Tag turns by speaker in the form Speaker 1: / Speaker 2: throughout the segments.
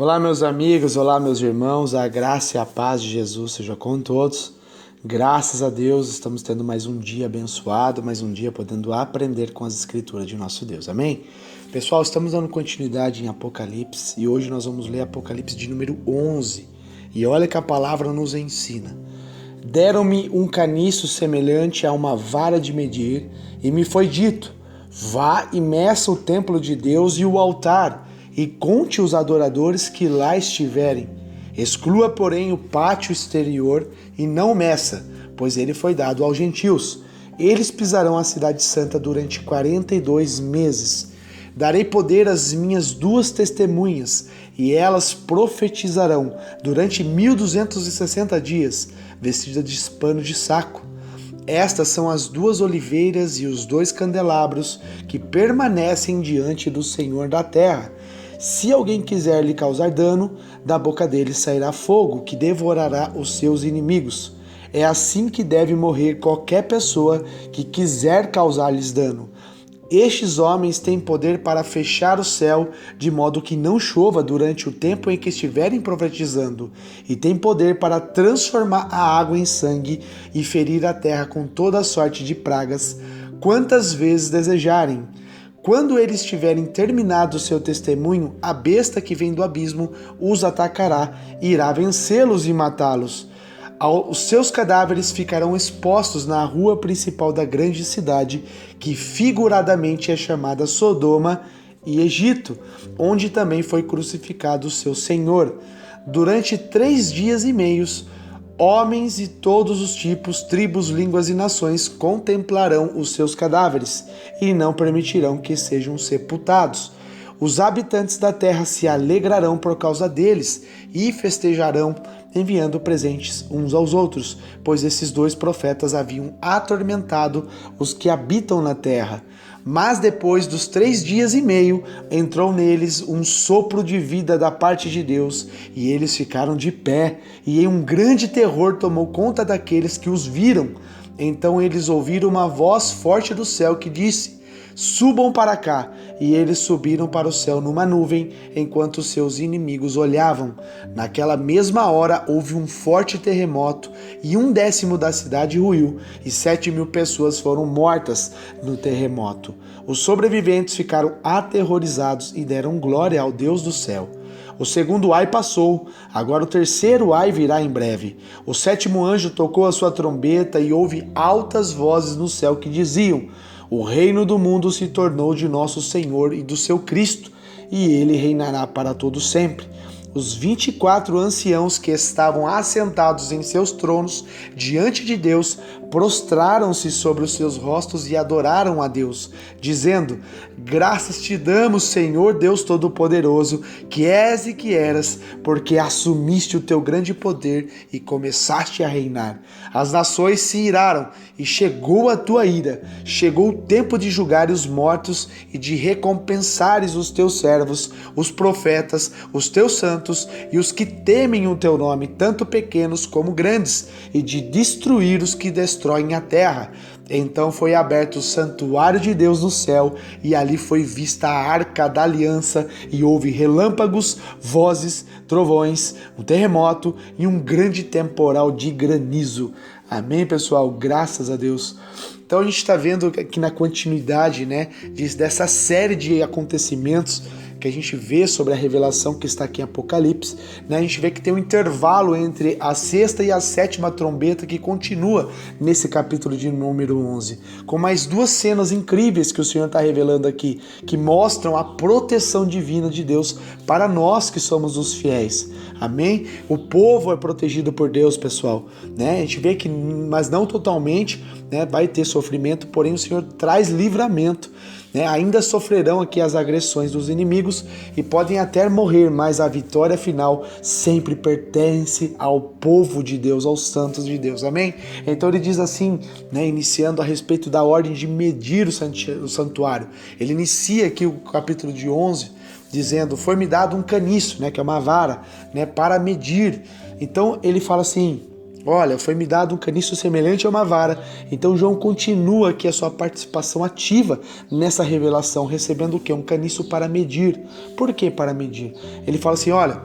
Speaker 1: Olá, meus amigos, olá, meus irmãos, a graça e a paz de Jesus seja com todos. Graças a Deus, estamos tendo mais um dia abençoado, mais um dia podendo aprender com as escrituras de nosso Deus, amém? Pessoal, estamos dando continuidade em Apocalipse e hoje nós vamos ler Apocalipse de número 11. E olha que a palavra nos ensina. Deram-me um caniço semelhante a uma vara de medir e me foi dito, vá e meça o templo de Deus e o altar, e conte os adoradores que lá estiverem. Exclua, porém, o pátio exterior e não meça, pois ele foi dado aos gentios. Eles pisarão a cidade santa durante 42 meses. Darei poder às minhas duas testemunhas, e elas profetizarão durante 1260 dias, vestidas de pano de saco. Estas são as duas oliveiras e os dois candelabros que permanecem diante do Senhor da terra. Se alguém quiser lhe causar dano, da boca dele sairá fogo, que devorará os seus inimigos. É assim que deve morrer qualquer pessoa que quiser causar-lhes dano. Estes homens têm poder para fechar o céu, de modo que não chova durante o tempo em que estiverem profetizando, e têm poder para transformar a água em sangue e ferir a terra com toda sorte de pragas, quantas vezes desejarem. Quando eles tiverem terminado o seu testemunho, a besta que vem do abismo os atacará e irá vencê-los e matá-los. Os seus cadáveres ficarão expostos na rua principal da grande cidade, que figuradamente é chamada Sodoma e Egito, onde também foi crucificado o seu Senhor. Durante 3 dias e meios, homens de todos os tipos, tribos, línguas e nações contemplarão os seus cadáveres e não permitirão que sejam sepultados. Os habitantes da terra se alegrarão por causa deles e festejarão, enviando presentes uns aos outros, pois esses dois profetas haviam atormentado os que habitam na terra. Mas depois dos 3 dias e meio, entrou neles um sopro de vida da parte de Deus, e eles ficaram de pé, e em um grande terror tomou conta daqueles que os viram. Então eles ouviram uma voz forte do céu que disse, subam para cá, e eles subiram para o céu numa nuvem, enquanto seus inimigos olhavam. Naquela mesma hora houve um forte terremoto, e 1/10 da cidade ruiu, e 7.000 pessoas foram mortas no terremoto. Os sobreviventes ficaram aterrorizados e deram glória ao Deus do céu. O segundo ai passou, agora o terceiro ai virá em breve. O 7º anjo tocou a sua trombeta e houve altas vozes no céu que diziam, o reino do mundo se tornou de nosso Senhor e do seu Cristo, e ele reinará para todo sempre. Os 24 anciãos que estavam assentados em seus tronos diante de Deus prostraram-se sobre os seus rostos e adoraram a Deus, dizendo, graças te damos, Senhor Deus Todo-Poderoso, que és e que eras, porque assumiste o teu grande poder e começaste a reinar. As nações se iraram e chegou a tua ira, chegou o tempo de julgares os mortos e de recompensares os teus servos, os profetas, os teus santos e os que temem o teu nome, tanto pequenos como grandes, e de destruir os que destroem a terra. Então foi aberto o santuário de Deus no céu, e ali foi vista a arca da aliança, e houve relâmpagos, vozes, trovões, um terremoto e um grande temporal de granizo. Amém, pessoal? Graças a Deus. Então a gente está vendo aqui na continuidade, dessa série de acontecimentos que a gente vê sobre a revelação que está aqui em Apocalipse, a gente vê que tem um intervalo entre a 6ª e a 7ª trombeta que continua nesse capítulo de número 11, com mais 2 cenas incríveis que o Senhor está revelando aqui, que mostram a proteção divina de Deus para nós que somos os fiéis. Amém? O povo é protegido por Deus, pessoal. A gente vê que, mas não totalmente, vai ter sofrimento, porém o Senhor traz livramento. Ainda sofrerão aqui as agressões dos inimigos e podem até morrer, mas a vitória final sempre pertence ao povo de Deus, aos santos de Deus, amém? Então ele diz assim, iniciando a respeito da ordem de medir o santuário. Ele inicia aqui o capítulo de 11 dizendo, foi-me dado um caniço, que é uma vara, para medir. Então ele fala assim, olha, foi-me dado um caniço semelhante a uma vara. Então João continua aqui a sua participação ativa nessa revelação, recebendo o quê? Um caniço para medir. Por que para medir? Ele fala assim, olha,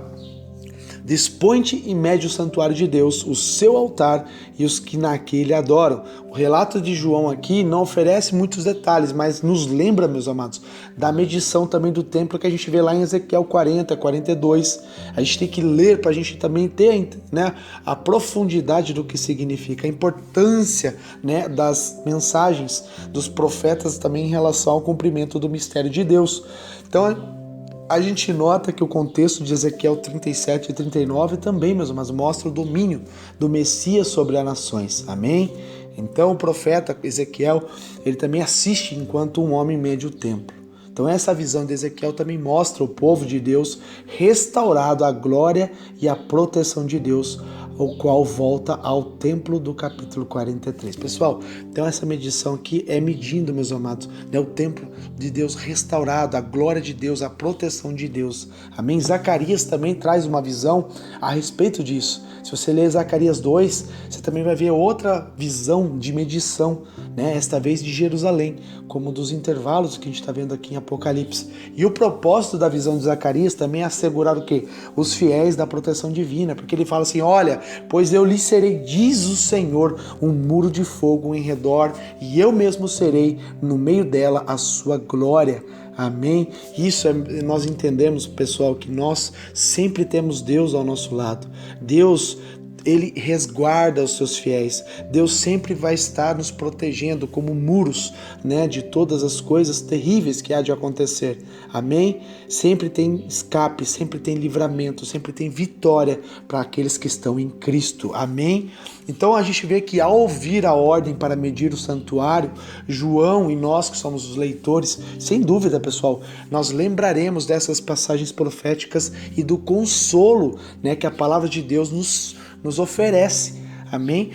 Speaker 1: Dispõe-te e mede o santuário de Deus, o seu altar e os que naquele adoram. O relato de João aqui não oferece muitos detalhes, mas nos lembra, meus amados, da medição também do templo que a gente vê lá em Ezequiel 40, 42. A gente tem que ler para a gente também ter, né, a profundidade do que significa, a importância, né, das mensagens dos profetas também em relação ao cumprimento do mistério de Deus. Então, a gente nota que o contexto de Ezequiel 37 e 39 também, meus amados, mostra o domínio do Messias sobre as nações. Amém? Então o profeta Ezequiel, ele também assiste enquanto um homem mede o templo. Então essa visão de Ezequiel também mostra o povo de Deus restaurado à glória e à proteção de Deus, o qual volta ao templo do capítulo 43. Pessoal, então essa medição aqui é medindo, meus amados, né, o templo de Deus restaurado, a glória de Deus, a proteção de Deus. Amém? Zacarias também traz uma visão a respeito disso. Se você ler Zacarias 2, você também vai ver outra visão de medição, né, esta vez de Jerusalém, como dos intervalos que a gente está vendo aqui em Apocalipse. E o propósito da visão de Zacarias também é assegurar o quê? Os fiéis da proteção divina, porque ele fala assim, olha, pois eu lhe serei, diz o Senhor, um muro de fogo em redor, e eu mesmo serei no meio dela a sua glória. Amém? Isso nós entendemos, pessoal, que nós sempre temos Deus ao nosso lado. Deus, ele resguarda os seus fiéis. Deus sempre vai estar nos protegendo como muros, né, de todas as coisas terríveis que há de acontecer. Amém? Sempre tem escape, sempre tem livramento, sempre tem vitória para aqueles que estão em Cristo. Amém? Então a gente vê que ao ouvir a ordem para medir o santuário, João e nós que somos os leitores, sem dúvida, pessoal, nós lembraremos dessas passagens proféticas e do consolo, né, que a palavra de Deus nos oferece. Amém?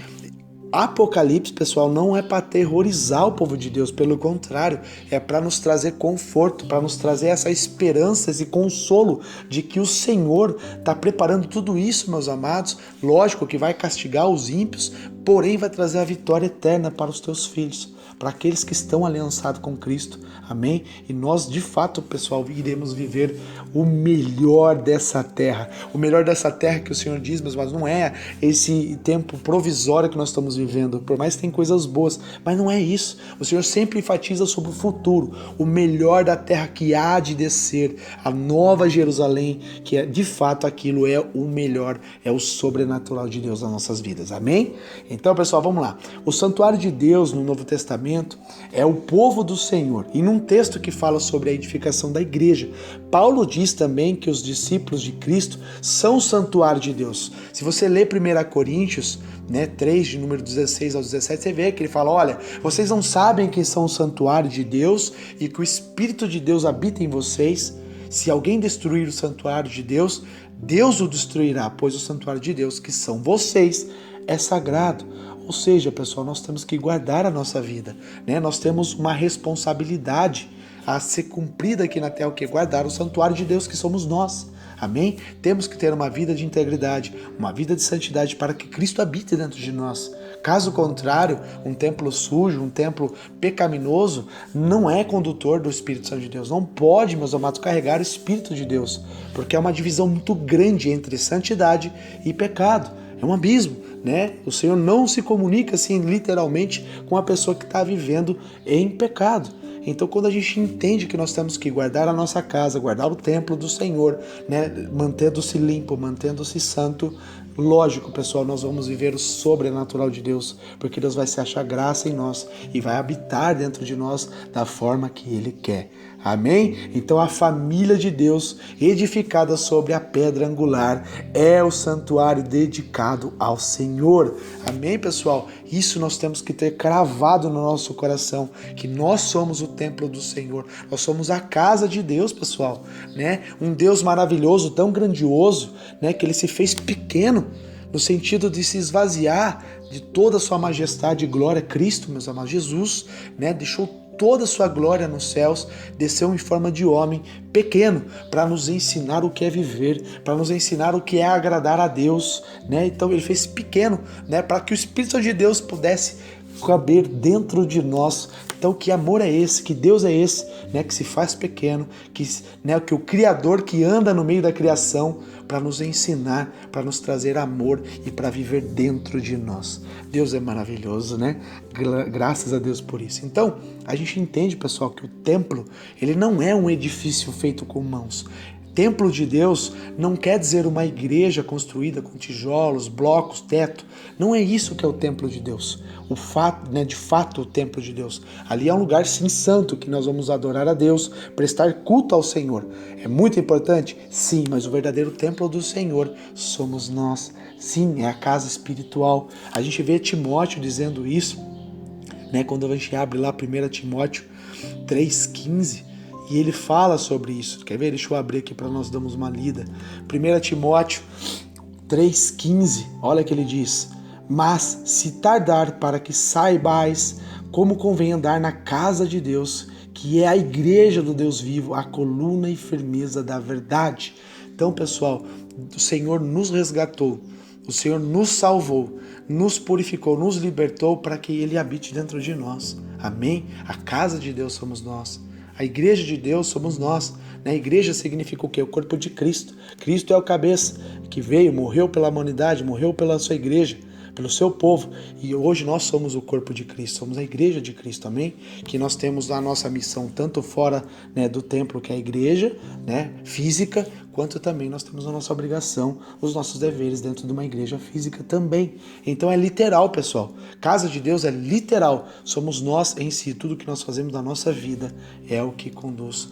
Speaker 1: Apocalipse, pessoal, não é para aterrorizar o povo de Deus, pelo contrário, é para nos trazer conforto, para nos trazer essa esperança, esse consolo de que o Senhor está preparando tudo isso, meus amados. Lógico que vai castigar os ímpios, porém vai trazer a vitória eterna para os teus filhos, para aqueles que estão aliançados com Cristo. Amém? E nós, de fato, pessoal, iremos viver o melhor dessa terra. O melhor dessa terra que o Senhor diz, mas não é esse tempo provisório que nós estamos vivendo, por mais que tem coisas boas, mas não é isso. O Senhor sempre enfatiza sobre o futuro, o melhor da terra que há de descer, a nova Jerusalém, que é, de fato, aquilo é o melhor, é o sobrenatural de Deus nas nossas vidas. Amém? Então, pessoal, vamos lá. O santuário de Deus no Novo Testamento é o povo do Senhor. E num texto que fala sobre a edificação da igreja, Paulo diz também que os discípulos de Cristo são o santuário de Deus. Se você ler 1 Coríntios, né, 3, de número 16 ao 17, você vê que ele fala, olha, vocês não sabem que são o santuário de Deus e que o Espírito de Deus habita em vocês? Se alguém destruir o santuário de Deus, Deus o destruirá, pois o santuário de Deus, que são vocês, é sagrado. Ou seja, pessoal, nós temos que guardar a nossa vida, né? Nós temos uma responsabilidade a ser cumprida aqui na terra, o que? Guardar o santuário de Deus, que somos nós. Amém? Temos que ter uma vida de integridade, uma vida de santidade para que Cristo habite dentro de nós. Caso contrário, um templo sujo, um templo pecaminoso, não é condutor do Espírito Santo de Deus. Não pode, meus amados, carregar o Espírito de Deus, porque é uma divisão muito grande entre santidade e pecado. É um abismo, né? O Senhor não se comunica assim literalmente com a pessoa que está vivendo em pecado. Então, quando a gente entende que nós temos que guardar a nossa casa, guardar o templo do Senhor, né, mantendo-se limpo, mantendo-se santo, lógico, pessoal, nós vamos viver o sobrenatural de Deus, porque Deus vai se achar graça em nós e vai habitar dentro de nós da forma que Ele quer. Amém? Então a família de Deus, edificada sobre a pedra angular, é o santuário dedicado ao Senhor. Amém, pessoal? Isso nós temos que ter cravado no nosso coração, que nós somos o templo do Senhor. Nós somos a casa de Deus, pessoal, né? Um Deus maravilhoso, tão grandioso, né, que Ele se fez pequeno, no sentido de se esvaziar de toda a sua majestade e glória. Cristo, meus amados, Jesus, né, deixou toda a sua glória nos céus, desceu em forma de homem pequeno para nos ensinar o que é viver, para nos ensinar o que é agradar a Deus, né? Então ele fez pequeno, né, para que o Espírito de Deus pudesse caber dentro de nós. Então, que amor é esse? Que Deus é esse, né, que se faz pequeno, que o Criador que anda no meio da criação para nos ensinar, para nos trazer amor e para viver dentro de nós. Deus é maravilhoso, né? Graças a Deus por isso. Então, a gente entende, pessoal, que o templo, ele não é um edifício feito com mãos. Templo de Deus não quer dizer uma igreja construída com tijolos, blocos, teto. Não é isso que é o templo de Deus. De fato, o templo de Deus. Ali é um lugar, sim, santo, que nós vamos adorar a Deus, prestar culto ao Senhor. É muito importante? Sim, mas o verdadeiro templo do Senhor somos nós. Sim, é a casa espiritual. A gente vê Timóteo dizendo isso, né? Quando a gente abre lá 1 Timóteo 3,15, e ele fala sobre isso. Quer ver? Deixa eu abrir aqui para nós darmos uma lida. 1 Timóteo 3,15, olha que ele diz: mas se tardar para que saibais como convém andar na casa de Deus, que é a igreja do Deus vivo, a coluna e firmeza da verdade. Então, pessoal, o Senhor nos resgatou, o Senhor nos salvou, nos purificou, nos libertou para que Ele habite dentro de nós. Amém? A casa de Deus somos nós. A igreja de Deus somos nós. A igreja significa o quê? O corpo de Cristo. Cristo é o cabeça que veio, morreu pela humanidade, morreu pela sua igreja, pelo seu povo. E hoje nós somos o corpo de Cristo, somos a igreja de Cristo, amém? Que nós temos a nossa missão tanto fora, né, do templo, que é a igreja, né, física, quanto também nós temos a nossa obrigação, os nossos deveres dentro de uma igreja física também. Então é literal, pessoal. Casa de Deus é literal. Somos nós em si. Tudo que nós fazemos da nossa vida é o que conduz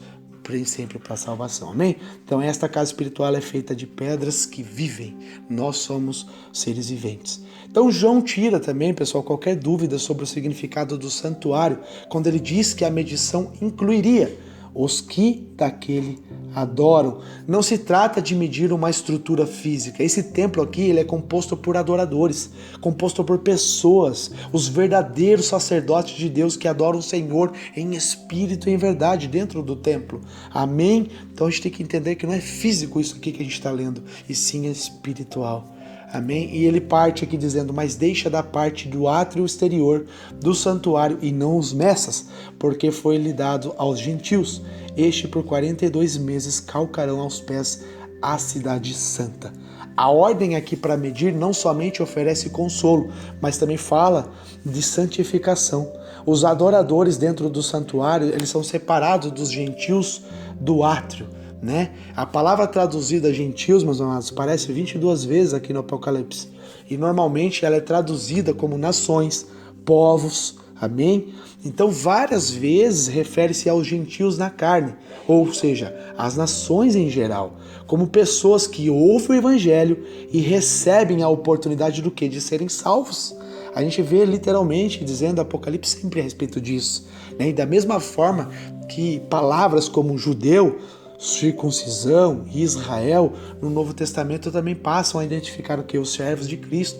Speaker 1: sempre para a salvação, amém? Então esta casa espiritual é feita de pedras que vivem. Nós somos seres viventes. Então João tira também, pessoal, qualquer dúvida sobre o significado do santuário, quando ele diz que a medição incluiria os que daquele adoram. Não se trata de medir uma estrutura física. Esse templo aqui, ele é composto por adoradores, composto por pessoas, os verdadeiros sacerdotes de Deus que adoram o Senhor em espírito e em verdade dentro do templo. Amém? Então a gente tem que entender que não é físico isso aqui que a gente está lendo, e sim é espiritual. Amém? E ele parte aqui dizendo: mas deixa da parte do átrio exterior do santuário e não os messas, porque foi-lhe dado aos gentios. Este por 42 meses calcarão aos pés a cidade santa. A ordem aqui para medir não somente oferece consolo, mas também fala de santificação. Os adoradores dentro do santuário, eles são separados dos gentios do átrio, né? A palavra traduzida gentios, meus amados, aparece 22 vezes aqui no Apocalipse. E normalmente ela é traduzida como nações, povos, amém? Então várias vezes refere-se aos gentios na carne, ou seja, às nações em geral, como pessoas que ouvem o evangelho e recebem a oportunidade do quê? De serem salvos. A gente vê literalmente dizendo Apocalipse sempre a respeito disso, né? E da mesma forma que palavras como judeu, circuncisão e Israel no Novo Testamento também passam a identificar o que? Os servos de Cristo,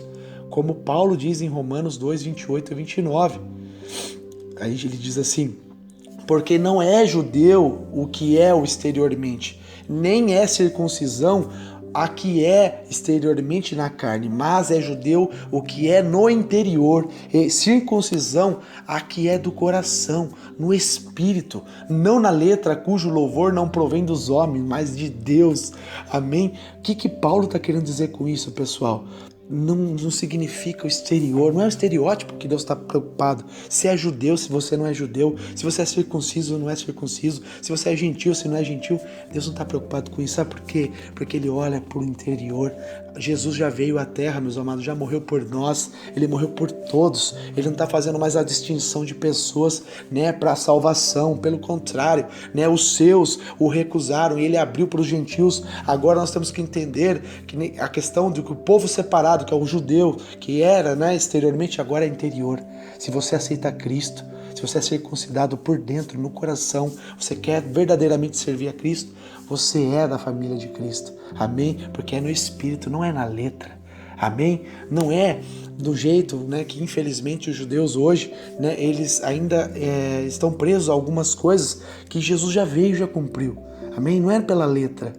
Speaker 1: como Paulo diz em Romanos 2, 28 e 29. Aí ele diz assim: porque não é judeu o que é o exteriormente, nem é circuncisão a que é exteriormente na carne, mas é judeu o que é no interior, e circuncisão a que é do coração, no espírito, não na letra, cujo louvor não provém dos homens, mas de Deus. Amém? O que Paulo está querendo dizer com isso, pessoal? Não significa o exterior, não é o estereótipo que Deus está preocupado. Se é judeu, se você não é judeu, se você é circunciso ou não é circunciso, se você é gentil, se não é gentil, Deus não está preocupado com isso. Sabe por quê? Porque Ele olha para o interior. Jesus já veio à terra, meus amados, já morreu por nós, Ele morreu por todos. Ele não está fazendo mais a distinção de pessoas, né, para a salvação. Pelo contrário, né, os seus o recusaram e Ele abriu para os gentios. Agora nós temos que entender que a questão de que o povo separado, que é o judeu, que era, né, exteriormente, agora é interior. Se você aceita Cristo, se você é circuncidado por dentro, no coração, você quer verdadeiramente servir a Cristo, você é da família de Cristo. Amém? Porque é no Espírito, não é na letra. Amém? Não é do jeito, né, que infelizmente os judeus hoje, né, eles ainda estão presos a algumas coisas que Jesus já veio e já cumpriu. Amém? Não é pela letra.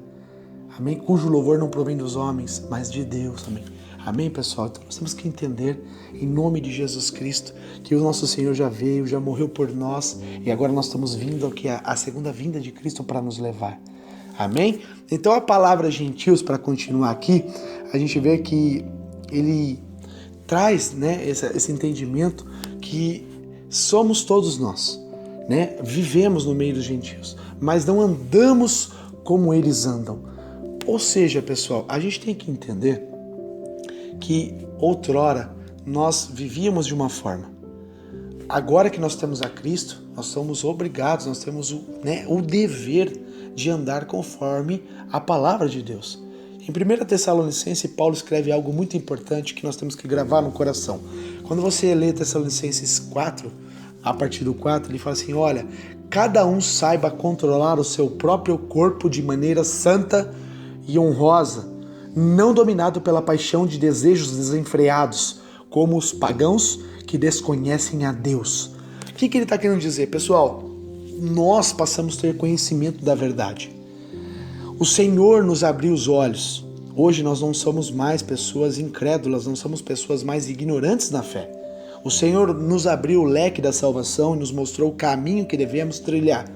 Speaker 1: Amém? Cujo louvor não provém dos homens, mas de Deus. Amém? Amém, pessoal? Então nós temos que entender, em nome de Jesus Cristo, que o nosso Senhor já veio, já morreu por nós e agora nós estamos vindo aqui a segunda vinda de Cristo para nos levar. Amém? Então a palavra gentios, para continuar aqui, a gente vê que ele traz, né, esse entendimento que somos todos nós, né? Vivemos no meio dos gentios, mas não andamos como eles andam. Ou seja, pessoal, a gente tem que entender que outrora nós vivíamos de uma forma. Agora que nós temos a Cristo, nós somos obrigados, nós temos o dever de andar conforme a palavra de Deus. Em 1 Tessalonicenses, Paulo escreve algo muito importante que nós temos que gravar no coração. Quando você lê Tessalonicenses 4, a partir do 4, ele fala assim, olha, cada um saiba controlar o seu próprio corpo de maneira santa e honrosa, não dominado pela paixão de desejos desenfreados, como os pagãos que desconhecem a Deus. O que ele está querendo dizer? Pessoal, nós passamos a ter conhecimento da verdade. O Senhor nos abriu os olhos. Hoje nós não somos mais pessoas incrédulas, não somos pessoas mais ignorantes na fé. O Senhor nos abriu o leque da salvação e nos mostrou o caminho que devemos trilhar.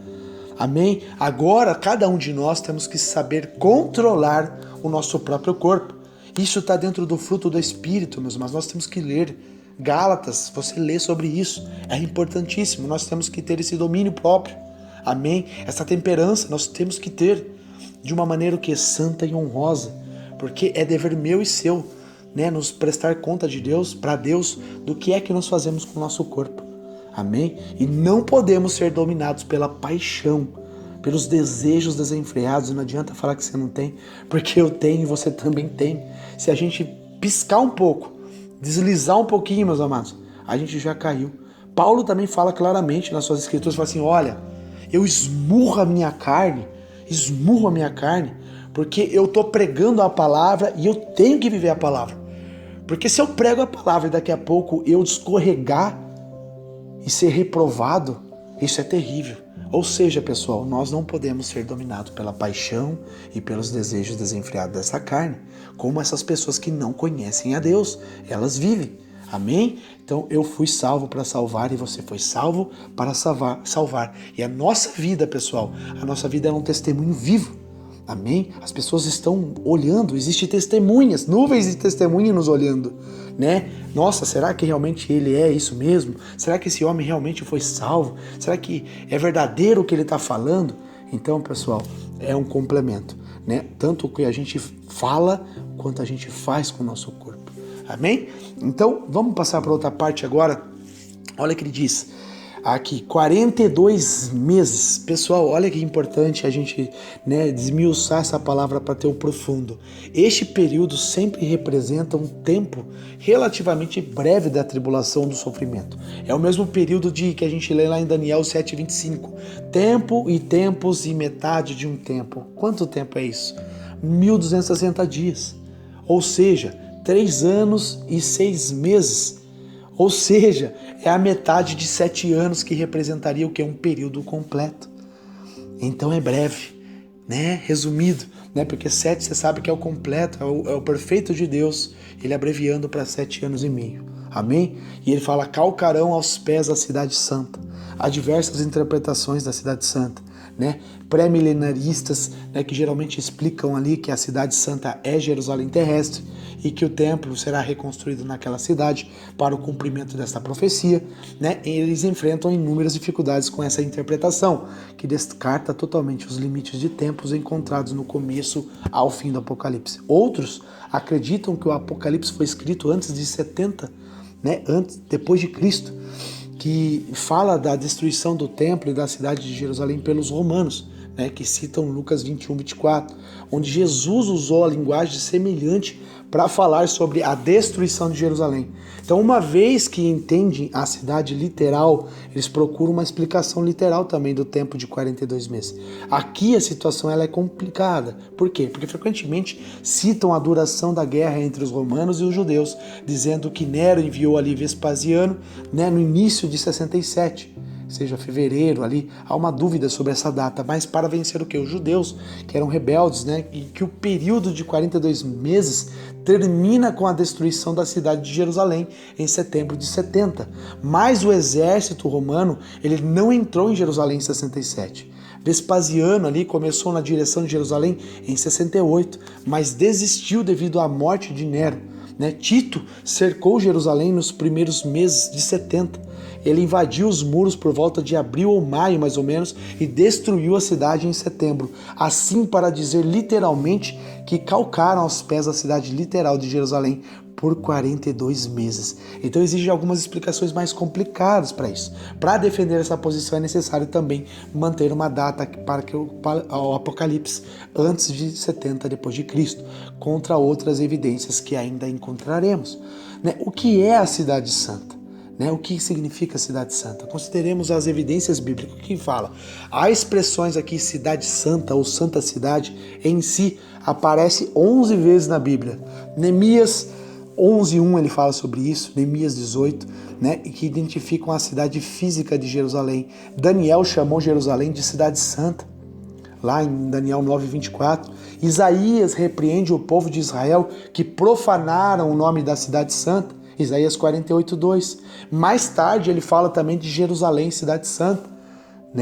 Speaker 1: Amém? Agora, cada um de nós temos que saber controlar o nosso próprio corpo. Isso está dentro do fruto do Espírito, meus irmãos. Nós temos que ler Gálatas, você lê sobre isso. É importantíssimo, nós temos que ter esse domínio próprio. Amém? Essa temperança nós temos que ter de uma maneira que é santa e honrosa, porque é dever meu e seu, né, nos prestar conta de Deus, para Deus, do que é que nós fazemos com o nosso corpo. Amém? E não podemos ser dominados pela paixão, pelos desejos desenfreados. Não adianta falar que você não tem, porque eu tenho e você também tem. Se a gente piscar um pouco, deslizar um pouquinho, meus amados, a gente já caiu. Paulo também fala claramente nas suas escrituras, fala assim, olha, eu esmurro a minha carne, porque eu estou pregando a palavra e eu tenho que viver a palavra. Porque se eu prego a palavra e daqui a pouco eu escorregar e ser reprovado, isso é terrível. Ou seja, pessoal, nós não podemos ser dominados pela paixão e pelos desejos desenfreados dessa carne, como essas pessoas que não conhecem a Deus, elas vivem. Amém? Então eu fui salvo para salvar e você foi salvo para salvar. E a nossa vida, pessoal, a nossa vida é um testemunho vivo. Amém? As pessoas estão olhando, existem testemunhas, nuvens de testemunha nos olhando, né? Nossa, será que realmente ele é isso mesmo? Será que esse homem realmente foi salvo? Será que é verdadeiro o que ele está falando? Então, pessoal, é um complemento, né? Tanto o que a gente fala, quanto a gente faz com o nosso corpo. Amém? Então, vamos passar para outra parte agora. Olha o que ele diz aqui, 42 meses. Pessoal, olha que importante a gente, né, desmiuçar essa palavra para ter o profundo. Este período sempre representa um tempo relativamente breve da tribulação, do sofrimento. É o mesmo período que a gente lê lá em Daniel 7:25. Tempo e tempos e metade de um tempo. Quanto tempo é isso? 1260 dias. Ou seja, 3 anos e 6 meses. Ou seja, é a metade de 7 anos, que representaria o que? Um período completo. Então é breve, né? Resumido, né? Porque 7 você sabe que é o completo, é o perfeito de Deus, ele abreviando para 7 anos e meio. Amém? E ele fala, calcarão aos pés da cidade santa. Há diversas interpretações da cidade santa, né? Pré-milenaristas, né, que geralmente explicam ali que a cidade santa é Jerusalém terrestre e que o templo será reconstruído naquela cidade para o cumprimento dessa profecia, né? E eles enfrentam inúmeras dificuldades com essa interpretação, que descarta totalmente os limites de tempos encontrados no começo ao fim do Apocalipse. Outros acreditam que o Apocalipse foi escrito antes de 70, né? Depois de Cristo, que fala da destruição do templo e da cidade de Jerusalém pelos romanos, né, que citam Lucas 21:24, onde Jesus usou a linguagem semelhante para falar sobre a destruição de Jerusalém. Então, uma vez que entendem a cidade literal, eles procuram uma explicação literal também do tempo de 42 meses. Aqui a situação ela é complicada. Por quê? Porque frequentemente citam a duração da guerra entre os romanos e os judeus, dizendo que Nero enviou ali Vespasiano, né, no início de 67. seja fevereiro ali, há uma dúvida sobre essa data, mas para vencer o quê? Os judeus, que eram rebeldes, né? E que o período de 42 meses termina com a destruição da cidade de Jerusalém em setembro de 70. Mas o exército romano, ele não entrou em Jerusalém em 67. Vespasiano ali começou na direção de Jerusalém em 68, mas desistiu devido à morte de Nero. Tito cercou Jerusalém nos primeiros meses de 70. Ele invadiu os muros por volta de abril ou maio, mais ou menos, e destruiu a cidade em setembro. Assim, para dizer literalmente que calcaram aos pés a cidade literal de Jerusalém por 42 meses. Então exigem algumas explicações mais complicadas para isso. Para defender essa posição é necessário também manter uma data para que o Apocalipse antes de 70 depois de Cristo, contra outras evidências que ainda encontraremos. O que é a Cidade Santa? O que significa Cidade Santa? Consideremos as evidências bíblicas que fala. Há expressões aqui, Cidade Santa ou Santa Cidade, em si, aparece 11 vezes na Bíblia. Neemias 11:1 ele fala sobre isso, Neemias 18, e que identificam a cidade física de Jerusalém. Daniel chamou Jerusalém de Cidade Santa, lá em Daniel 9:24. Isaías repreende o povo de Israel que profanaram o nome da Cidade Santa, Isaías 48:2. Mais tarde ele fala também de Jerusalém, Cidade Santa,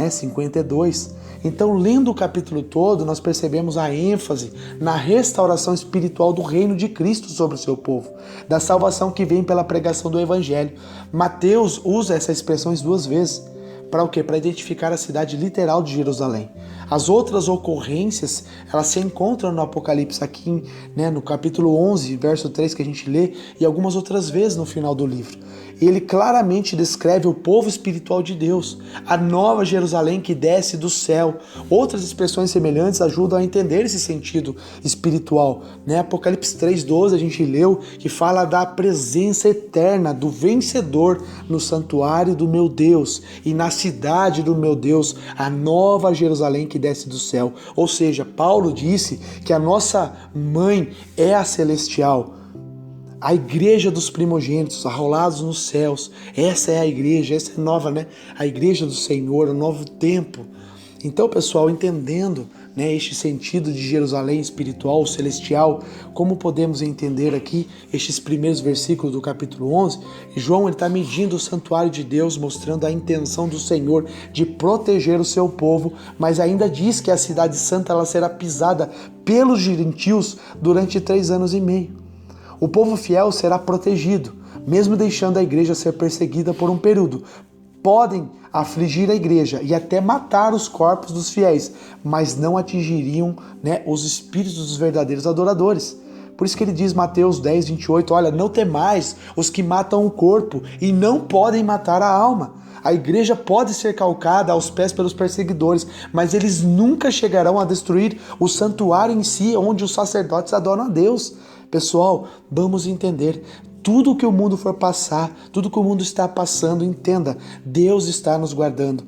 Speaker 1: 52. Então, lendo o capítulo todo, nós percebemos a ênfase na restauração espiritual do reino de Cristo sobre o seu povo, da salvação que vem pela pregação do Evangelho. Mateus usa essa expressão 2 vezes. Para o quê? Para identificar a cidade literal de Jerusalém. As outras ocorrências, elas se encontram no Apocalipse aqui, no capítulo 11, verso 3 que a gente lê, e algumas outras vezes no final do livro. Ele claramente descreve o povo espiritual de Deus, a nova Jerusalém que desce do céu. Outras expressões semelhantes ajudam a entender esse sentido espiritual. Apocalipse 3:12 a gente leu que fala da presença eterna do vencedor no santuário do meu Deus e na cidade do meu Deus, a nova Jerusalém que desce do céu. Ou seja, Paulo disse que a nossa mãe é a celestial, a igreja dos primogênitos, arrolados nos céus. Essa é a igreja, essa é nova, a igreja do Senhor, o novo tempo. Então, pessoal, entendendo este sentido de Jerusalém espiritual, celestial, como podemos entender aqui estes primeiros versículos do capítulo 11? João está medindo o santuário de Deus, mostrando a intenção do Senhor de proteger o seu povo, mas ainda diz que a cidade santa ela será pisada pelos gentios durante 3 anos e meio. O povo fiel será protegido, mesmo deixando a igreja ser perseguida por um período. Podem afligir a igreja e até matar os corpos dos fiéis, mas não atingiriam os espíritos dos verdadeiros adoradores. Por isso que ele diz, Mateus 10:28, olha, não temais os que matam o corpo e não podem matar a alma. A igreja pode ser calcada aos pés pelos perseguidores, mas eles nunca chegarão a destruir o santuário em si, onde os sacerdotes adoram a Deus. Pessoal, vamos entender, tudo que o mundo for passar, tudo que o mundo está passando, entenda, Deus está nos guardando.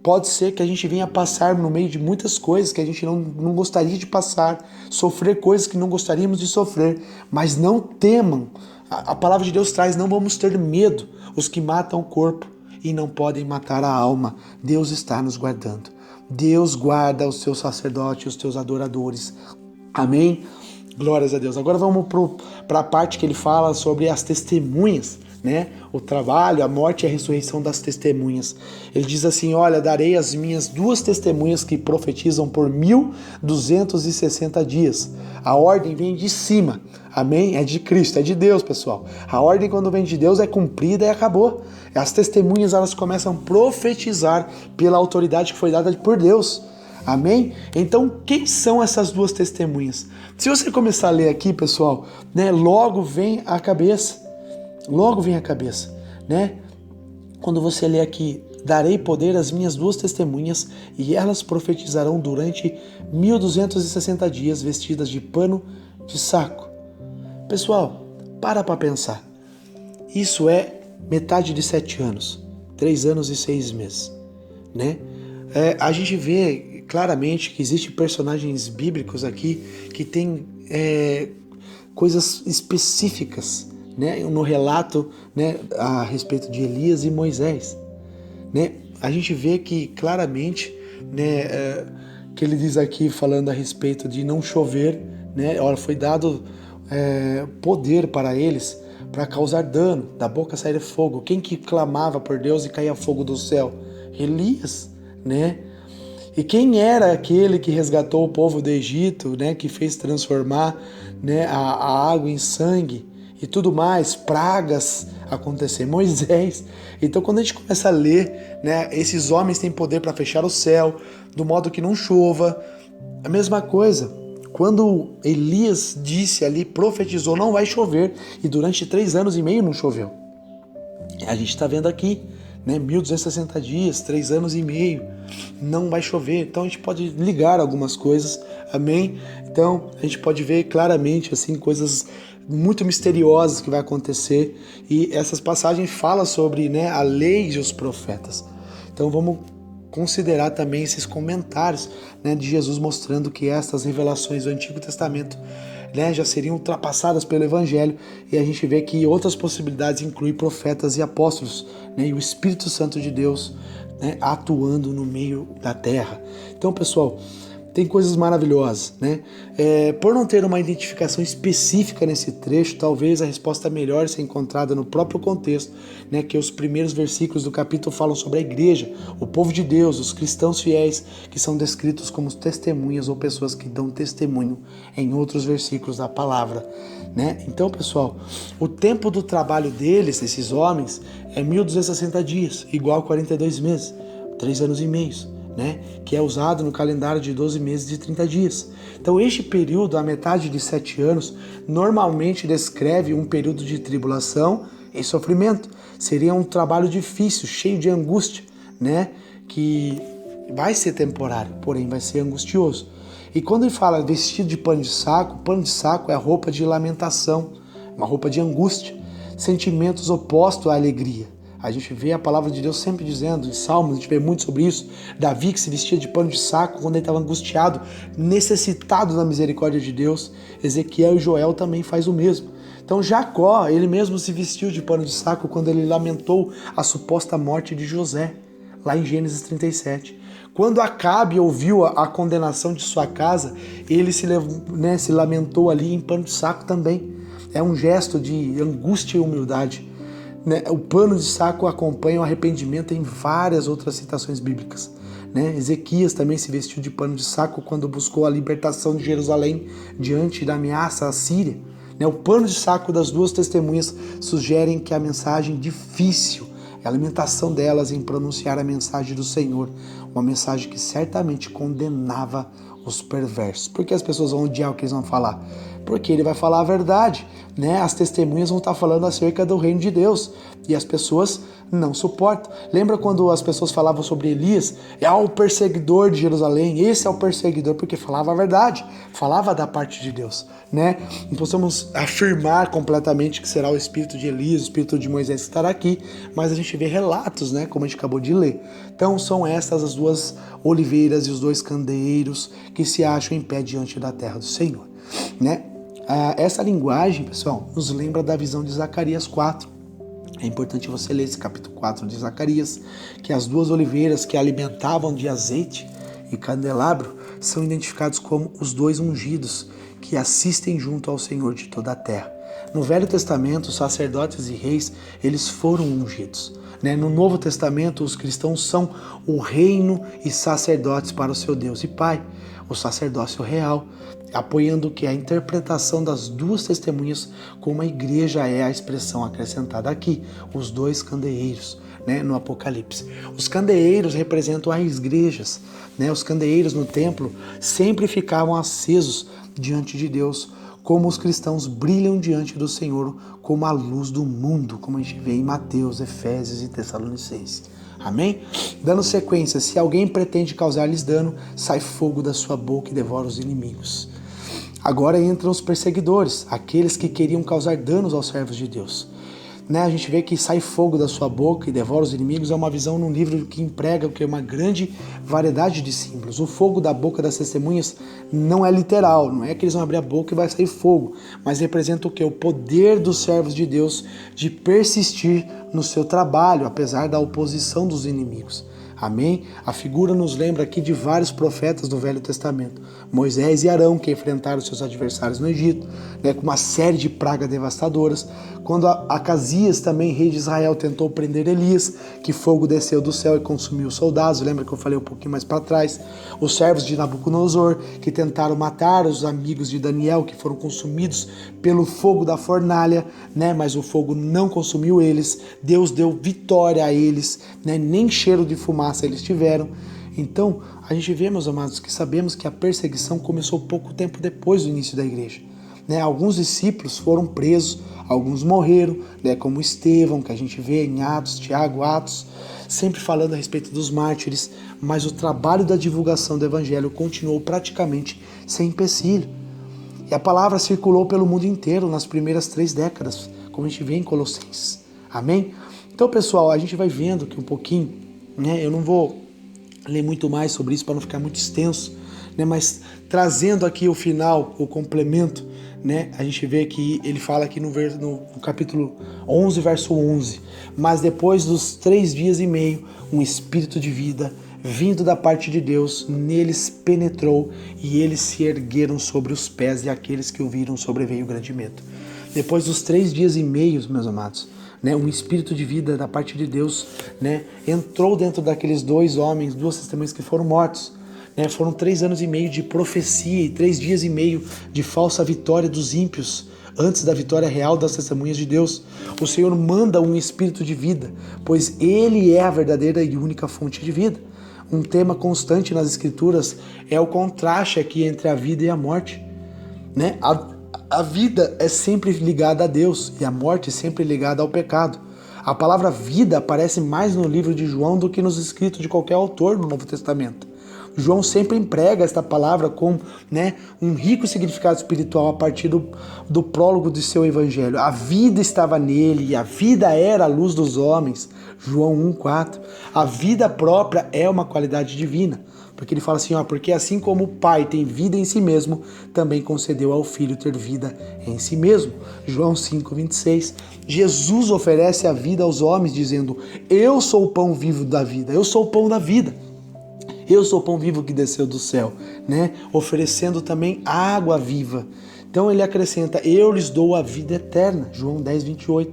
Speaker 1: Pode ser que a gente venha passar no meio de muitas coisas que a gente não gostaria de passar, sofrer coisas que não gostaríamos de sofrer, mas não temam. A palavra de Deus traz, não vamos ter medo, os que matam o corpo e não podem matar a alma. Deus está nos guardando. Deus guarda os seus sacerdotes, os teus adoradores. Amém? Glórias a Deus. Agora vamos para a parte que ele fala sobre as testemunhas, o trabalho, a morte e a ressurreição das testemunhas. Ele diz assim, olha, darei as minhas 2 testemunhas que profetizam por 1260 dias. A ordem vem de cima, amém? É de Cristo, é de Deus, pessoal. A ordem quando vem de Deus é cumprida e acabou. As testemunhas, elas começam a profetizar pela autoridade que foi dada por Deus. Amém? Então, quem são essas 2 testemunhas? Se você começar a ler aqui, pessoal, logo vem a cabeça. Logo vem a cabeça, Quando você lê aqui, darei poder às minhas 2 testemunhas e elas profetizarão durante 1260 dias vestidas de pano de saco. Pessoal, para pensar. Isso é metade de 7 anos, 3 anos e 6 meses, A gente vê claramente que existem personagens bíblicos aqui que têm coisas específicas, no relato, a respeito de Elias e Moisés, a gente vê que claramente, né, que ele diz aqui falando a respeito de não chover, né, olha, foi dado poder para eles para causar dano, da boca sair fogo. Quem que clamava por Deus e caía fogo do céu? Elias, né? E quem era aquele que resgatou o povo do Egito, né, que fez transformar, né, a água em sangue e tudo mais, pragas acontecer? Moisés. Então, quando a gente começa a ler, né, esses homens têm poder para fechar o céu, do modo que não chova. A mesma coisa, quando Elias disse ali, profetizou, não vai chover, e durante 3 anos e meio não choveu. A gente está vendo aqui, né, 1260 dias, 3 anos e meio, não vai chover. Então a gente pode ligar algumas coisas, amém? Então a gente pode ver claramente assim coisas muito misteriosas que vai acontecer, e essas passagens falam sobre, né, a lei e os profetas. Então vamos considerar também esses comentários, né, de Jesus mostrando que estas revelações do Antigo Testamento, né, já seriam ultrapassadas pelo Evangelho, e a gente vê que outras possibilidades incluem profetas e apóstolos, né, e o Espírito Santo de Deus, né, atuando no meio da terra. Então, pessoal, tem coisas maravilhosas, né? Por não ter uma identificação específica nesse trecho, talvez a resposta melhor seja encontrada no próprio contexto, né? Que os primeiros versículos do capítulo falam sobre a igreja, o povo de Deus, os cristãos fiéis, que são descritos como testemunhas ou pessoas que dão testemunho em outros versículos da palavra, né? Então, pessoal, o tempo do trabalho deles, esses homens, é 1260 dias, igual a 42 meses, 3 anos e meio. Né, que é usado no calendário de 12 meses de 30 dias. Então este período, a metade de 7 anos, normalmente descreve um período de tribulação e sofrimento. Seria um trabalho difícil, cheio de angústia, né, que vai ser temporário, porém vai ser angustioso. E quando ele fala vestido de pano de saco é a roupa de lamentação, uma roupa de angústia, sentimentos opostos à alegria. A gente vê a palavra de Deus sempre dizendo, em Salmos, a gente vê muito sobre isso, Davi que se vestia de pano de saco quando ele estava angustiado, necessitado da misericórdia de Deus. Ezequiel e Joel também faz o mesmo. Então Jacó, ele mesmo se vestiu de pano de saco quando ele lamentou a suposta morte de José, lá em Gênesis 37. Quando Acabe ouviu a condenação de sua casa, ele se lamentou ali em pano de saco também. É um gesto de angústia e humildade. O pano de saco acompanha o arrependimento em várias outras citações bíblicas. Ezequias também se vestiu de pano de saco quando buscou a libertação de Jerusalém diante da ameaça assíria. O pano de saco das duas testemunhas sugerem que a mensagem difícil é a lamentação delas em pronunciar a mensagem do Senhor, uma mensagem que certamente condenava os perversos. Por que as pessoas vão odiar o que eles vão falar? Porque ele vai falar a verdade, As testemunhas vão estar falando acerca do reino de Deus e as pessoas não suportam. Lembra quando as pessoas falavam sobre Elias? É o perseguidor de Jerusalém, esse é o perseguidor, porque falava a verdade, falava da parte de Deus, Não possamos afirmar completamente que será o espírito de Elias, o espírito de Moisés que estará aqui, mas a gente vê relatos, como a gente acabou de ler. Então são estas as duas oliveiras e os dois candeeiros que se acham em pé diante da terra do Senhor, Essa linguagem, pessoal, nos lembra da visão de Zacarias 4. É importante você ler esse capítulo 4 de Zacarias, que as duas oliveiras que alimentavam de azeite e candelabro são identificados como os dois ungidos que assistem junto ao Senhor de toda a terra. No Velho Testamento, os sacerdotes e reis, eles foram ungidos. No Novo Testamento, os cristãos são o reino e sacerdotes para o seu Deus e Pai, o sacerdócio real, apoiando que a interpretação das duas testemunhas como a igreja é a expressão acrescentada aqui, os dois candeeiros, no Apocalipse. Os candeeiros representam as igrejas, Os candeeiros no templo sempre ficavam acesos diante de Deus, como os cristãos brilham diante do Senhor como a luz do mundo, como a gente vê em Mateus, Efésios e Tessalonicenses. Amém? Dando sequência, se alguém pretende causar-lhes dano, sai fogo da sua boca e devora os inimigos. Agora entram os perseguidores, aqueles que queriam causar danos aos servos de Deus. A gente vê que sai fogo da sua boca e devora os inimigos, é uma visão num livro que emprega uma grande variedade de símbolos. O fogo da boca das testemunhas não é literal, não é que eles vão abrir a boca e vai sair fogo, mas representa o quê? O poder dos servos de Deus de persistir no seu trabalho, apesar da oposição dos inimigos. Amém? A figura nos lembra aqui de vários profetas do Velho Testamento. Moisés e Arão, que enfrentaram seus adversários no Egito, né, com uma série de pragas devastadoras. Quando Acasias, também rei de Israel, tentou prender Elias, que fogo desceu do céu e consumiu os soldados. Lembra que eu falei um pouquinho mais para trás? Os servos de Nabucodonosor, que tentaram matar os amigos de Daniel, que foram consumidos pelo fogo da fornalha, né, mas o fogo não consumiu eles. Deus deu vitória a eles, né, nem cheiro de fumaça eles tiveram. Então, a gente vê, meus amados, que sabemos que a perseguição começou pouco tempo depois do início da igreja. Né? Alguns discípulos foram presos, alguns morreram, né? Como Estevão, que a gente vê em Atos, Tiago, Atos, sempre falando a respeito dos mártires, mas o trabalho da divulgação do evangelho continuou praticamente sem empecilho. E a palavra circulou pelo mundo inteiro nas primeiras 3 décadas, como a gente vê em Colossenses. Amém? Então, pessoal, a gente vai vendo que um pouquinho, né? Eu não vou ler muito mais sobre isso para não ficar muito extenso, né? Mas trazendo aqui o final, o complemento, né? A gente vê que ele fala aqui no capítulo 11, verso 11: mas depois dos 3 dias e meio, um espírito de vida vindo da parte de Deus neles penetrou, e eles se ergueram sobre os pés, e aqueles que o viram sobreveio grande medo. Depois dos 3 dias e meio, meus amados, né, um espírito de vida da parte de Deus, né, entrou dentro daqueles 2 homens, 2 testemunhas que foram mortos. Né, foram 3 anos e meio de profecia e 3 dias e meio de falsa vitória dos ímpios, antes da vitória real das testemunhas de Deus. O Senhor manda um espírito de vida, pois Ele é a verdadeira e única fonte de vida. Um tema constante nas Escrituras é o contraste aqui entre a vida e a morte. Né? A vida é sempre ligada a Deus e a morte é sempre ligada ao pecado. A palavra vida aparece mais no livro de João do que nos escritos de qualquer autor do Novo Testamento. João sempre emprega esta palavra com, né, um rico significado espiritual a partir do prólogo de seu evangelho. A vida estava nele e a vida era a luz dos homens. João 1,4. A vida própria é uma qualidade divina. Porque ele fala assim, porque assim como o Pai tem vida em si mesmo, também concedeu ao Filho ter vida em si mesmo. João 5,26. Jesus oferece a vida aos homens dizendo: eu sou o pão vivo da vida, eu sou o pão da vida. Eu sou o pão vivo que desceu do céu, né? Oferecendo também água viva. Então ele acrescenta: eu lhes dou a vida eterna, João 10,28.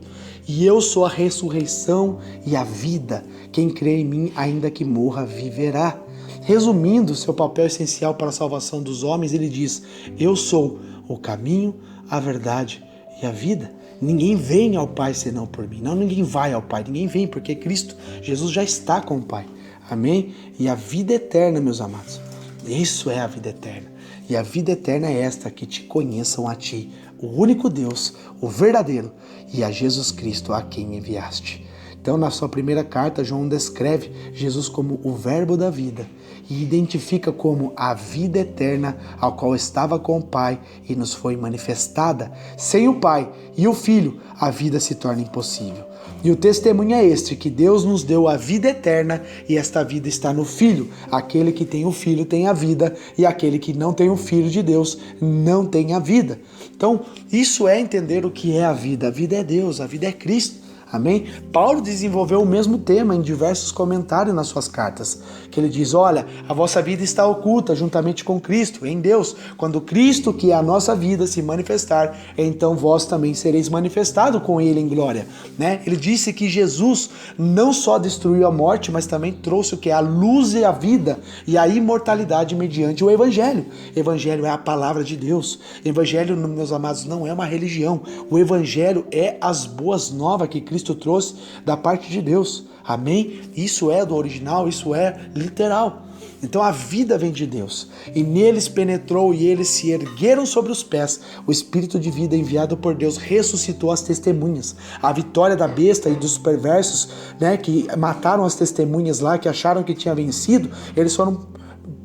Speaker 1: E eu sou a ressurreição e a vida. Quem crê em mim, ainda que morra, viverá. Resumindo seu papel essencial para a salvação dos homens, ele diz: eu sou o caminho, a verdade e a vida. Ninguém vem ao Pai senão por mim. Não, ninguém vai ao Pai, ninguém vem, porque Cristo, Jesus já está com o Pai. Amém? E a vida eterna, meus amados, isso é a vida eterna. E a vida eterna é esta: que te conheçam a ti, o único Deus, o verdadeiro, e a Jesus Cristo, a quem enviaste. Então, na sua primeira carta, João descreve Jesus como o verbo da vida e identifica como a vida eterna, ao qual estava com o Pai e nos foi manifestada. Sem o Pai e o Filho, a vida se torna impossível. E o testemunho é este, que Deus nos deu a vida eterna, e esta vida está no Filho. Aquele que tem o Filho tem a vida, e aquele que não tem o Filho de Deus não tem a vida. Então, isso é entender o que é a vida. A vida é Deus, a vida é Cristo. Amém? Paulo desenvolveu o mesmo tema em diversos comentários nas suas cartas, que ele diz: olha, a vossa vida está oculta juntamente com Cristo, em Deus. Quando Cristo, que é a nossa vida, se manifestar, então vós também sereis manifestado com Ele em glória. Né? Ele disse que Jesus não só destruiu a morte, mas também trouxe o que é a luz e a vida e a imortalidade mediante o Evangelho. Evangelho é a palavra de Deus. Evangelho, meus amados, não é uma religião. O Evangelho é as boas novas que Cristo trouxe da parte de Deus. Amém? Isso é do original, isso é literal. Então a vida vem de Deus, e neles penetrou, e eles se ergueram sobre os pés. O Espírito de vida enviado por Deus ressuscitou as testemunhas. A vitória da besta e dos perversos, né, que mataram as testemunhas lá, que acharam que tinha vencido, eles foram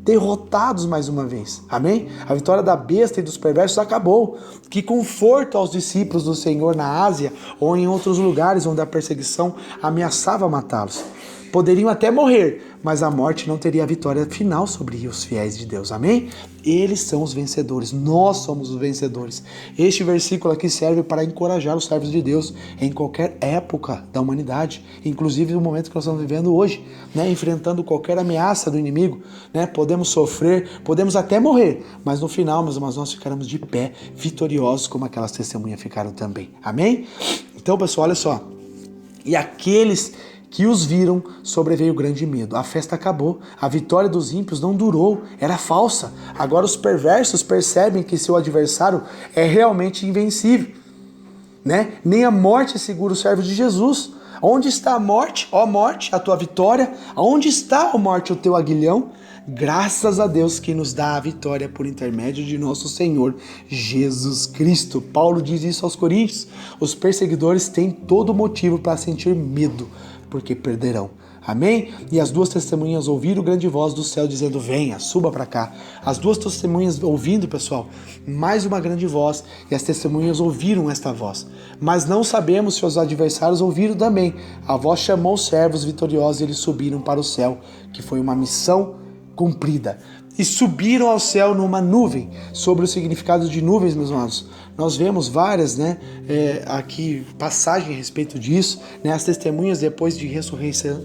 Speaker 1: derrotados mais uma vez. Amém? A vitória da besta e dos perversos acabou. Que conforto aos discípulos do Senhor na Ásia ou em outros lugares onde a perseguição ameaçava matá-los. poderiam até morrer, mas a morte não teria a vitória final sobre os fiéis de Deus, amém? Eles são os vencedores, nós somos os vencedores. Este versículo aqui serve para encorajar os servos de Deus em qualquer época da humanidade, inclusive no momento que nós estamos vivendo hoje, né? Enfrentando qualquer ameaça do inimigo, né? Podemos sofrer, podemos até morrer, mas no final, meus irmãos, nós ficaremos de pé, vitoriosos, como aquelas testemunhas ficaram também, amém? Então, pessoal, olha só, e aqueles que os viram, sobreveio grande medo. A festa acabou, a vitória dos ímpios não durou, era falsa. Agora os perversos percebem que seu adversário é realmente invencível, né? Nem a morte segura os servos de Jesus. Onde está a morte, ó morte, a tua vitória? Onde está, ó morte, o teu aguilhão? Graças a Deus que nos dá a vitória por intermédio de nosso Senhor Jesus Cristo. Paulo diz isso aos Coríntios. Os perseguidores têm todo motivo para sentir medo, porque perderão. Amém? E as duas testemunhas ouviram grande voz do céu dizendo, venha, suba para cá. As duas testemunhas ouvindo, pessoal, mais uma grande voz, e as testemunhas ouviram esta voz. Mas não sabemos se os adversários ouviram também. A voz chamou os servos vitoriosos e eles subiram para o céu, que foi uma missão cumprida. E subiram ao céu numa nuvem. Sobre o significado de nuvens, meus irmãos, nós vemos várias, aqui passagens a respeito disso, né? As testemunhas depois de ressurreição,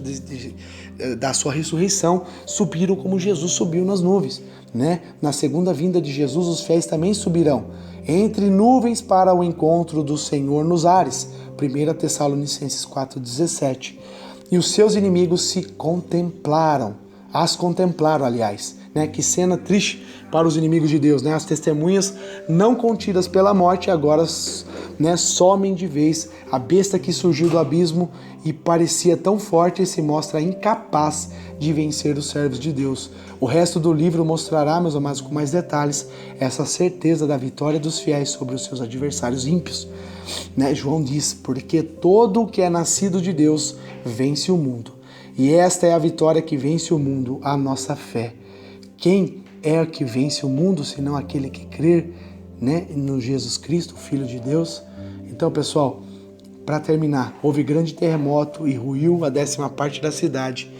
Speaker 1: da sua ressurreição, subiram como Jesus subiu nas nuvens, né? Na segunda vinda de Jesus, os fiéis também subirão entre nuvens para o encontro do Senhor nos ares. 1 Tessalonicenses 4,17. E os seus inimigos as contemplaram, aliás, né? Que cena triste para os inimigos de Deus, né? As testemunhas não contidas pela morte agora, né, somem de vez. A besta que surgiu do abismo e parecia tão forte se mostra incapaz de vencer os servos de Deus. O resto do livro mostrará, meus amados, com mais detalhes, essa certeza da vitória dos fiéis sobre os seus adversários ímpios, né? João diz, porque todo o que é nascido de Deus vence o mundo. E esta é a vitória que vence o mundo, a nossa fé. Quem é que vence o mundo, senão aquele que crer, né, no Jesus Cristo, Filho de Deus? Então, pessoal, para terminar, houve grande terremoto e ruiu a 10ª parte da cidade.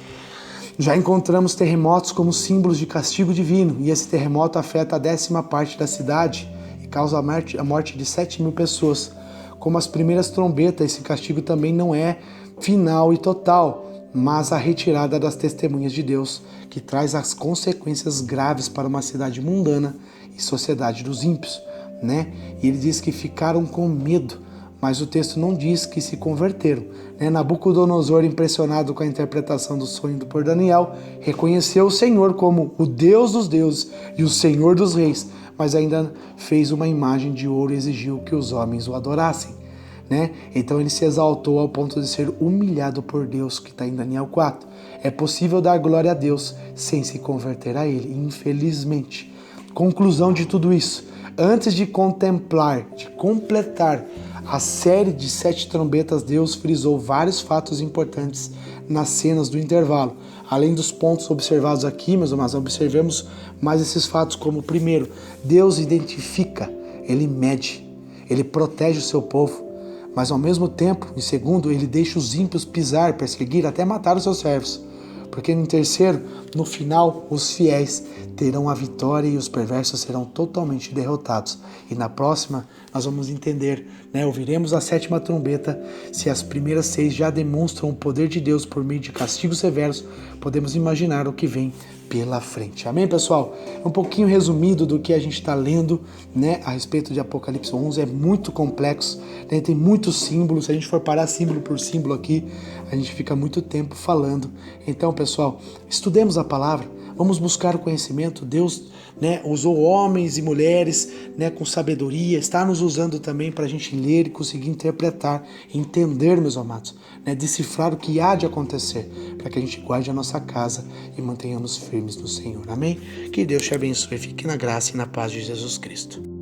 Speaker 1: Já encontramos terremotos como símbolos de castigo divino, e esse terremoto afeta a 10ª parte da cidade e causa a morte de 7.000 pessoas. Como as primeiras trombetas, esse castigo também não é final e total, mas a retirada das testemunhas de Deus, que traz as consequências graves para uma cidade mundana e sociedade dos ímpios, né? E ele diz que ficaram com medo, mas o texto não diz que se converteram, né? Nabucodonosor, impressionado com a interpretação do sonho por Daniel, reconheceu o Senhor como o Deus dos deuses e o Senhor dos reis, mas ainda fez uma imagem de ouro e exigiu que os homens o adorassem, né? Então ele se exaltou ao ponto de ser humilhado por Deus, que está em Daniel 4. É possível dar glória a Deus sem se converter a Ele, infelizmente. Conclusão de tudo isso: antes de completar a série de 7 trombetas, Deus frisou vários fatos importantes nas cenas do intervalo. Além dos pontos observados aqui, meus amados, observemos mais esses fatos como, primeiro, Deus identifica, Ele mede, Ele protege o seu povo. Mas ao mesmo tempo, em segundo, ele deixa os ímpios pisar, perseguir, até matar os seus servos. Porque em terceiro, no final, os fiéis terão a vitória e os perversos serão totalmente derrotados. E na próxima, nós vamos entender, né? Ouviremos a 7ª trombeta. Se as primeiras 6 já demonstram o poder de Deus por meio de castigos severos, podemos imaginar o que vem pela frente. Amém, pessoal? Um pouquinho resumido do que a gente está lendo, né, a respeito de Apocalipse 11. É muito complexo, né? Tem muitos símbolos. Se a gente for parar símbolo por símbolo aqui, a gente fica muito tempo falando. Então, pessoal, estudemos a palavra, vamos buscar o conhecimento. Deus, né, usou homens e mulheres, né, com sabedoria, está nos usando também para a gente ler e conseguir interpretar, entender, meus amados, né, decifrar o que há de acontecer, para que a gente guarde a nossa casa e mantenhamos firmes no Senhor. Amém? Que Deus te abençoe. Fique na graça e na paz de Jesus Cristo.